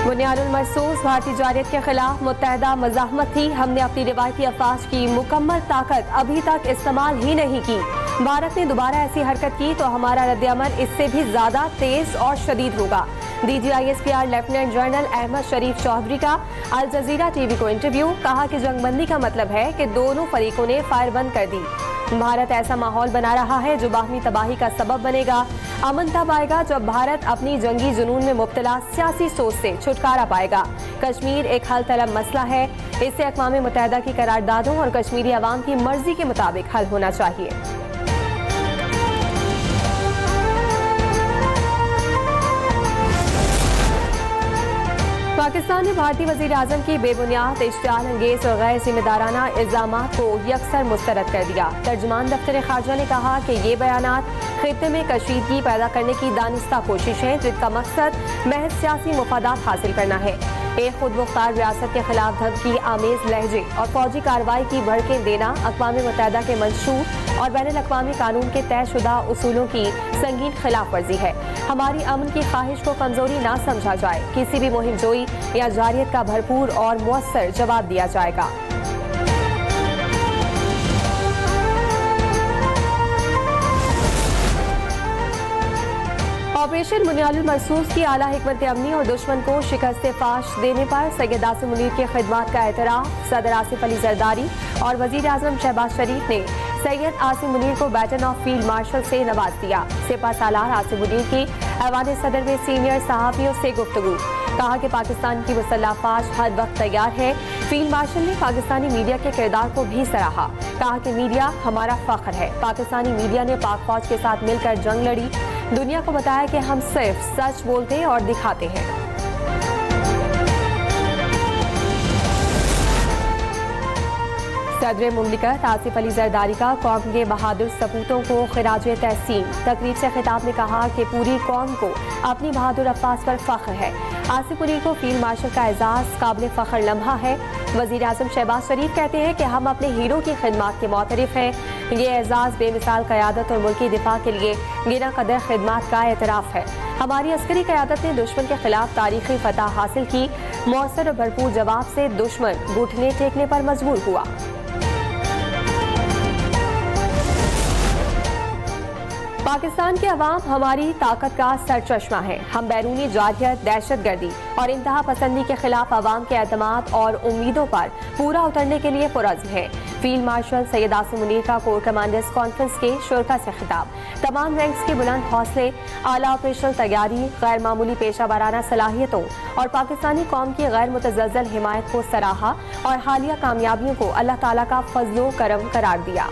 बुनियादुल मरसूस भारतीय जारियत के खिलाफ मुत्तहदा मज़ाहमत थी। हमने अपनी रिवायती अफवाज की मुकम्मल ताकत अभी तक इस्तेमाल ही नहीं की। भारत ने दोबारा ऐसी हरकत की तो हमारा रद्द-ए-अमल इससे भी ज्यादा तेज और शदीद होगा। DGISPR लेफ्टिनेंट जनरल अहमद शरीफ चौधरी का अल जजीरा टीवी को इंटरव्यू। कहा कि जंगबंदी का मतलब है कि दोनों फरीकों ने फायर बंद कर दी। भारत ऐसा माहौल बना रहा है जो बाहमी तबाही का सबब बनेगा। अमन तब आएगा जब भारत अपनी जंगी जुनून में मुब्तला सियासी सोच से छुटकारा पाएगा। कश्मीर एक हल तलब मसला है, इसे अक़वाम मुत्तहिदा की करारदादों और कश्मीरी अवाम की मर्जी के मुताबिक हल होना चाहिए। पाकिस्तान ने भारतीय वज़ीर आज़म की बेबुनियाद, इश्तियाल अंगेज और गैर जिम्मेदाराना इल्ज़ामात को यकसर मुस्तरद कर दिया। तर्जुमान दफ्तर ख़ारजा ने कहा कि ये बयानात खित्ते में कशीदगी पैदा करने की दानिस्ता कोशिश है जिसका मकसद महज सियासी मुफादात हासिल करना है। एक खुद मुख्तार रियासत के खिलाफ धमकी आमेज लहजे और फौजी कार्रवाई की भड़कें देना अक़वाम मुत्तहिदा के मंशूर और बैनुल अक़वामी कानून के तयशुदा उसूलों की संगीन खिलाफ वर्जी है। हमारी अमन की ख्वाहिश को कमजोरी ना समझा जाए। किसी भी मुहिम जोई या जारियत का भरपूर और मुअस्सर जवाब दिया जाएगा। ऑपरेशन बुनियादुल मरसूस की आला हिकमत अमनी और दुश्मन को शिकस्त फाश देने पर सैयद आसिम मुनीर के खिदमात का एतराफ़। सदर आसिफ अली जरदारी और वज़ीर आज़म शहबाज शरीफ ने सैयद आसिम मुनीर को बैटन ऑफ फील्ड मार्शल से नवाज दिया। सिपा सालार आसिम मुनीर की ऐवान सदर में सीनियर सहाफ़ियों से गुफ्तगू। कहा कि पाकिस्तान की मुसल्लह फ़ौज हर वक्त तैयार है। फील्ड मार्शल ने पाकिस्तानी मीडिया के किरदार को भी सराहा। कहा कि मीडिया हमारा फ़ख्र है। पाकिस्तानी मीडिया ने पाक फ़ौज के साथ मिलकर जंग लड़ी। दुनिया को बताया कि हम सिर्फ सच बोलते और दिखाते हैं। सदर मुमलिकत आसिफ अली जरदारी का कौम के बहादुर सपूतों को खिराजे तहसीन। तकरीब से खिताब में कहा कि पूरी कौम को अपनी बहादुर अफवाज पर फख्र है। आसिफ मुनीर को फील्ड मार्शल का एजाज़ काबिल फ़ख्र लम्हा है। वज़ीर आज़म शहबाज शरीफ कहते हैं कि हम अपने हीरो की खिदमात के मोतरिफ हैं। ये एजाज़ बेमिसाल क़यादत और मुल्की दिफा के लिए गिना कदर खिदमात का एतराफ़ है। हमारी अस्करी क़यादत ने दुश्मन के खिलाफ तारीखी फतह हासिल की। मौसर और भरपूर जवाब से दुश्मन घुटने टेकने पर मजबूर हुआ। पाकिस्तान के अवाम हमारी ताकत का सरचश्मा है। हम बैरूनी जारहियत, दहशतगर्दी और इंतहा पसंदी के खिलाफ अवाम के एतमाद और उम्मीदों पर पूरा उतरने के लिए पुरज़्म है। फील्ड मार्शल सैयद आसिम मुनीर का कोर कमांडर्स कॉन्फ्रेंस के शुरका से खिताब। तमाम रैंक्स के बुलंद हौसले, आला ऑपरेशनल तैयारी, गैर मामूली पेशा वाराना सलाहियतों और पाकिस्तानी कौम की गैर मुतज़लज़ल हिमायत को सराहा और हालिया कामयाबियों को अल्लाह ताला का फजलो करम करार दिया।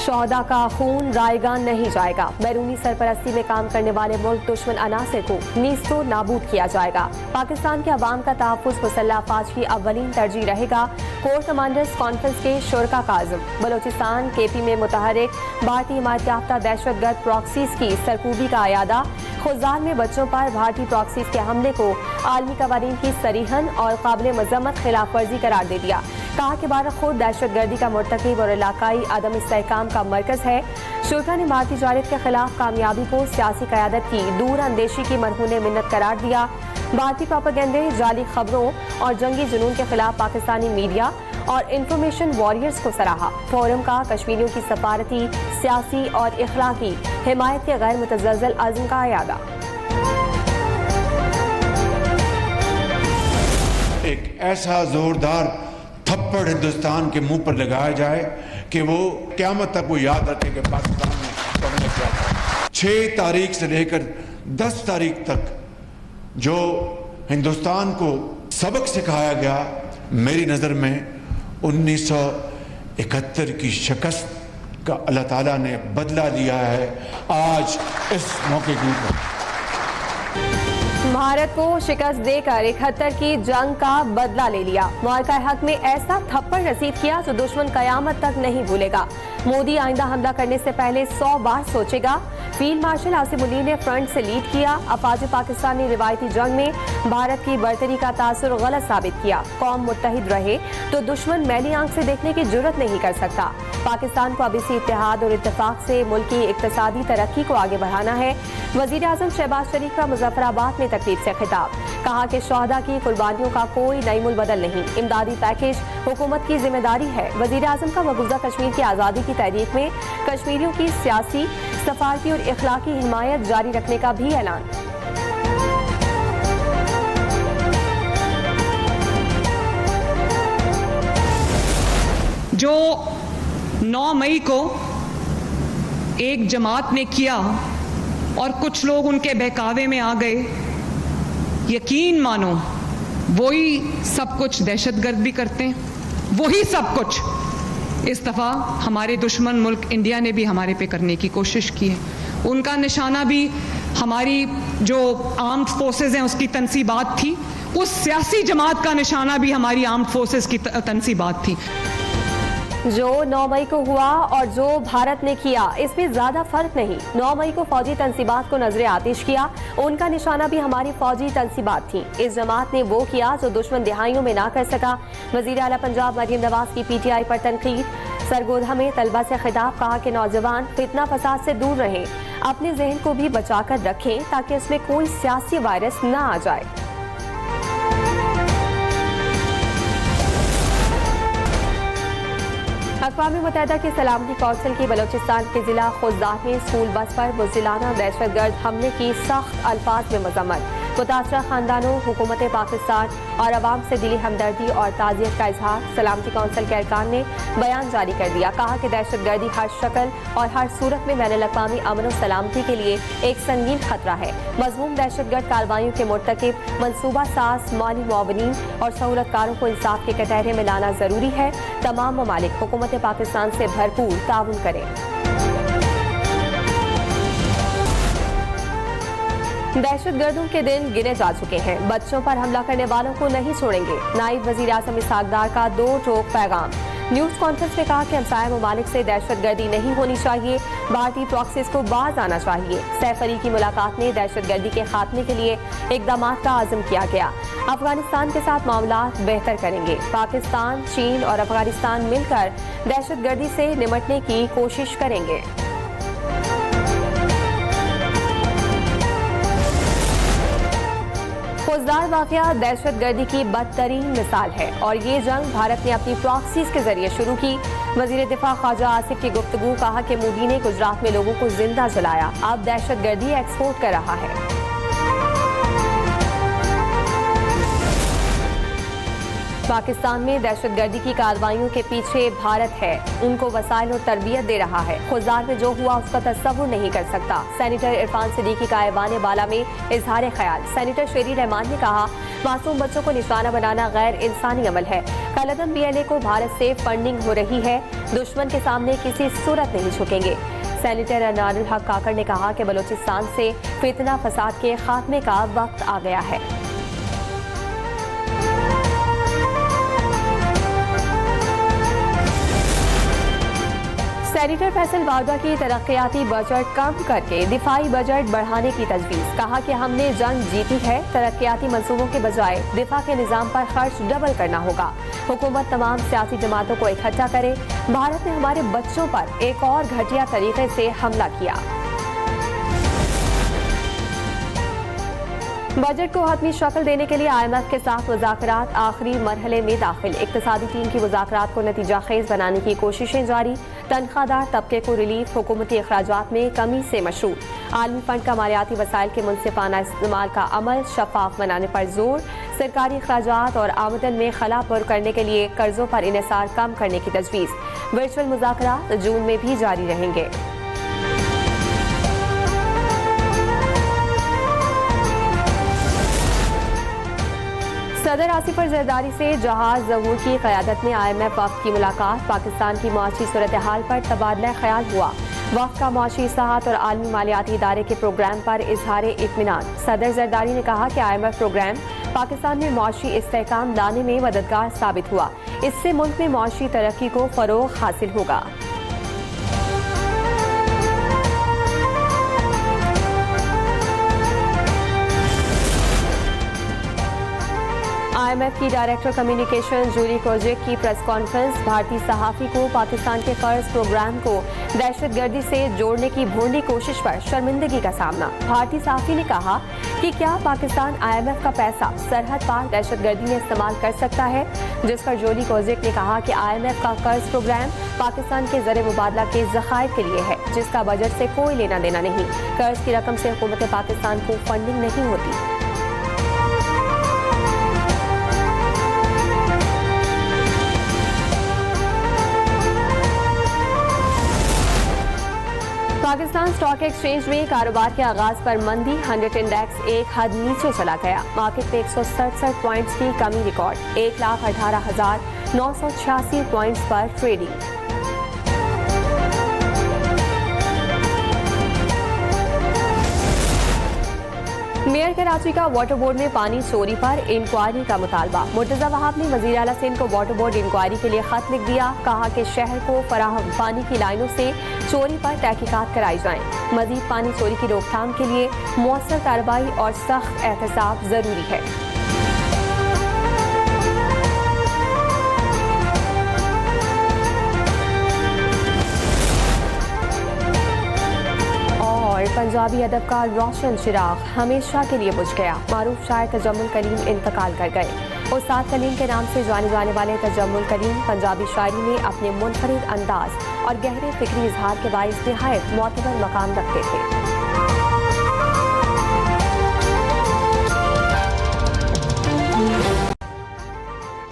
शौहदा का खून रायगान नहीं जाएगा। बैरूनी सरपरस्ती में काम करने वाले मुल्क दुश्मन अनासर को नीस्तो नाबूद किया जाएगा। पाकिस्तान के अवाम का तहफ़्फ़ुज़ मुसल्लह अफ़वाज की अव्वलीन तरजीह रहेगा। कोर कमांडर्स कॉन्फ्रेंस के शुरका का आज़म। बलोचिस्तान KP में मुतहरिक भारतीय हिमायत याफ्ता दहशतगर्द प्रॉक्सीज़ की सरकूबी का अयादा। खुज़ार में बच्चों पर भारतीय प्रॉक्सीज़ के हमले को आलमी कवानीन की सरीहन और काबिल मज़म्मत खिलाफ वर्जी करार दे दिया। कहा कि भारत खुद दहशतगर्दी का मुर्तकिब और इलाकाई अदम इस्तेहकाम का मरकज है। शुरा ने भारतीय जारियत के खिलाफ कामयाबी को सियासी क़यादत की दूर अंदेशी की मरहून मिन्नत करार दिया। भारतीय प्रोपेगेंडे, जाली खबरों और जंगी जुनून के खिलाफ पाकिस्तानी मीडिया और इंफॉर्मेशन वॉरियर्स को सराहा। फोरम का कश्मीरियों की सफारती, सियासी और इखलाकी हिमायत के गैर मुतज़लज़ल अज़्म का अयादा। एक ऐसा जोरदार थप्पड़ हिंदुस्तान के मुंह पर लगाया जाए कि वो क़यामत तक वो याद रखे कि पाकिस्तान में हमने क्या था। 6 तारीख से लेकर 10 तारीख तक जो हिंदुस्तान को सबक सिखाया गया, मेरी नज़र में 1971 की शिकस्त का अल्लाह ताला ने बदला लिया है आज इस मौके के ऊपर। भारत को शिकस्त देकर 71 की जंग का बदला ले लिया। मार्का हक में ऐसा थप्पड़ रसीद किया जो दुश्मन कयामत तक नहीं भूलेगा। मोदी आइंदा हमला करने से पहले 100 बार सोचेगा। फील्ड मार्शल आसिम मुनीर ने फ्रंट से लीड किया। अफवाज पाकिस्तान ने रिवायती जंग में भारत की बर्तरी का तासुर गलत साबित किया। कौम मुत्तहिद रहे तो दुश्मन मैली आंख से देखने की जुर्रत नहीं कर सकता। पाकिस्तान को अब इसी इत्तेहाद और इत्तेफाक से मुल्क की इक्तसादी तरक्की को आगे बढ़ाना है। वजीर आजम शहबाज शरीफ का मुजफ्फराबाद में तकरीब से खिताब, कहा कि शहदा की कुर्बानियों का कोई नई मुल बदल नहीं, इमदादी पैकेज हुकूमत की जिम्मेदारी है। वजीर आजम का मकबूजा कश्मीर की आज़ादी की तहरीक में कश्मीरियों की सियासी, सफारती और इखलाकी हिमायत जारी रखने का भी ऐलान। जो 9 मई को एक जमात ने किया और कुछ लोग उनके बहकावे में आ गए, यकीन मानो वही सब कुछ दहशतगर्द भी करते हैं, वही सब कुछ इस दफ़ा हमारे दुश्मन मुल्क इंडिया ने भी हमारे पे करने की कोशिश की है। उनका निशाना भी हमारी जो आर्म्ड फोर्सेस हैं उसकी तनसीबात थी, उस सियासी जमात का निशाना भी हमारी आर्म्ड फोर्सेस की तनसीबात थी। जो 9 मई को हुआ और जो भारत ने किया, इसमें ज्यादा फर्क नहीं। 9 मई को फौजी तनसीबात को नजरे आतिश किया, उनका निशाना भी हमारी फौजी तनसीबात थी। इस जमात ने वो किया जो दुश्मन दिहाइयों में ना कर सका। वजीर आला पंजाब मरियम नवाज की PTI पर तनकीद। सरगोधा में तलबा से खिताब, कहा कि नौजवान फितना फसाद से दूर रहें, अपने जहन को भी बचा कर रखें ताकि उसमें कोई सियासी वायरस न आ जाए। अक़वाम मुत्तहिदा की सलामती कौंसिल की बलोचिस्तान के जिला खुजदार में स्कूल बस पर बुज़दिलाना दहशतगर्द हमले की सख्त अल्फाज में मज़म्मत। मुतासरा खानदानों, हुकूमत पाकिस्तान और अवाम से दिली हमदर्दी और ताज़ियत का इजहार। सलामती कौंसिल के अरकान ने बयान जारी कर दिया, कहा कि दहशतगर्दी हर शक्ल और हर सूरत में बैनुल अक़वामी अमन और सलामती के लिए एक संगीन खतरा है। मज़मूम दहशतगर्द कार्रवाइयों के मुर्तकिब, मनसूबा साज, माली मुआवनीन और सहूलतकारों को इंसाफ के कटहरे में लाना जरूरी है। तमाम ममालिक हुकूमत पाकिस्तान से भरपूर ताउन करें। दहशतगर्दों के दिन गिने जा चुके हैं, बच्चों पर हमला करने वालों को नहीं छोड़ेंगे। नायब वजीर आज़म इसहाक डार का 2 टोक पैगाम। न्यूज कॉन्फ्रेंस में कहा कि हमसाया ममालिक से दहशतगर्दी नहीं होनी चाहिए, भारतीय प्रॉक्सीज को बाज आना चाहिए। सैफ अली की मुलाकात में दहशतगर्दी के खात्मे के लिए इक़दाम का आज़म किया गया। अफगानिस्तान के साथ मामलात बेहतर करेंगे। पाकिस्तान, चीन और अफगानिस्तान मिलकर दहशतगर्दी से निपटने की कोशिश करेंगे। खुजदार वाक़या दहशतगर्दी की बदतरीन मिसाल है और ये जंग भारत ने अपनी प्रॉक्सीज के जरिए शुरू की। वज़ीर दिफा ख्वाजा आसिफ की गुफ्तगू, कहा कि मोदी ने गुजरात में लोगों को जिंदा जलाया, अब दहशतगर्दी एक्सपोर्ट कर रहा है। पाकिस्तान में दहशतगर्दी की कार्रवाइयों के पीछे भारत है, उनको वसाइल और तरबियत दे रहा है। खुजदार में जो हुआ उसका तस्वुर नहीं कर सकता। सेनेटर इरफान सिद्दीकी का ऐवान बाला में इजहार ख्याल। सेनेटर शेरी रहमान ने कहा, मासूम बच्चों को निशाना बनाना गैर इंसानी अमल है। कलअदम BLA को भारत से फंडिंग हो रही है, दुश्मन के सामने किसी सूरत नहीं झुकेंगे। सेनेटर अनारुल हक काकड़ ने कहा कि बलोचिस्तान से फितना फसाद के खात्मे का वक्त आ गया है। सेनेटर फैसल वारदा की तरक्याती बजट कम करके दिफाई बजट बढ़ाने की तजवीज़। कहा कि हमने जंग जीती है, तरक्याती मंसूबों के बजाय दिफा के निज़ाम पर खर्च डबल करना होगा। हुकूमत तमाम सियासी जमातों को इकट्ठा करे। भारत ने हमारे बच्चों पर एक और घटिया तरीके से हमला किया। बजट को हतमी शक्ल देने के लिए IMF के साथ मुज़ाकरात आखिरी मरहले में दाखिल। इक़्तिसादी टीम की मुज़ाकरात को नतीजा खेज बनाने की कोशिशें जारी। तनख्वाहदार तबके को रिलीफ, हुकूमती अखराजात में कमी से मशरूत। आलमी फंड का मालियाती वसाइल के मुनसिफाना इस्तेमाल का अमल शफाफ बनाने पर जोर। सरकारी अखराजात और आमदन में खला पुर करने के लिए कर्जों पर इन्हिसार कम करने की तजवीज़। वर्चुअल मुज़ाकरात जून में भी जारी रहेंगे। सदर आसिफ जरदारी से जहाज ज़हूर की क़यादत में IMF वफ़द की मुलाकात। पाकिस्तान की मुआशी सूरत हाल पर तबादला ख्याल हुआ। वफ़द का मुआशी इस्लाहात और आलमी मालियाती इदारे के प्रोग्राम पर इजहार इत्मीनान। सदर जरदारी ने कहा कि IMF प्रोग्राम पाकिस्तान में मुआशी इस्तेहकाम लाने में मददगार साबित हुआ। इससे मुल्क में मुआशी तरक्की को फ़रोग़ हासिल होगा। IMF की डायरेक्टर कम्युनिकेशन जूली कोजेक की प्रेस कॉन्फ्रेंस। भारतीय सहाफी को पाकिस्तान के कर्ज प्रोग्राम को दहशतगर्दी से जोड़ने की भोंडी कोशिश पर शर्मिंदगी का सामना। भारतीय सहाफी ने कहा कि क्या पाकिस्तान IMF का पैसा सरहद पार दहशतगर्दी में इस्तेमाल कर सकता है, जिस पर जूली कोजेक ने कहा कि IMF का कर्ज प्रोग्राम पाकिस्तान के ज़र मुबादला के ज़खायर के लिए है, जिसका बजट से कोई लेना देना नहीं। कर्ज की रकम से हुकूमत पाकिस्तान को फंडिंग नहीं होती। पाकिस्तान स्टॉक एक्सचेंज में कारोबार के आगाज पर मंदी। 100 इंडेक्स एक हद नीचे चला गया। मार्केट में 167 पॉइंट्स की कमी रिकॉर्ड। 1,18,986 पॉइंट्स पर ट्रेडिंग। मेयर कराची का वाटर बोर्ड में पानी चोरी पर इंक्वायरी का मुतालबा। मुर्तजा वहाब ने वजीर आला सिंध को वाटर बोर्ड इंक्वायरी के लिए खत लिख दिया। कहा कि शहर को फराहम पानी की लाइनों से चोरी पर तहकीकात कराई जाएं। मजीद पानी चोरी की रोकथाम के लिए मौसर कार्रवाई और सख्त एहतसाब जरूरी है। पंजाबी अदब का रोशन चिराग हमेशा के लिए बुझ गया। मारूफ शायर तजम्मुल करीम इंतकाल कर गए। उस्ताद कलीम के नाम से जाने जाने वाले तजम्मुल करीम पंजाबी शायरी में अपने मुनफरिद अंदाज और गहरे फिक्री इजहार के बाइस निहायत मोतबर मकाम रखते थे।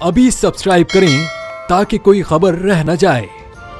अभी सब्सक्राइब करें ताकि कोई खबर रह न जाए।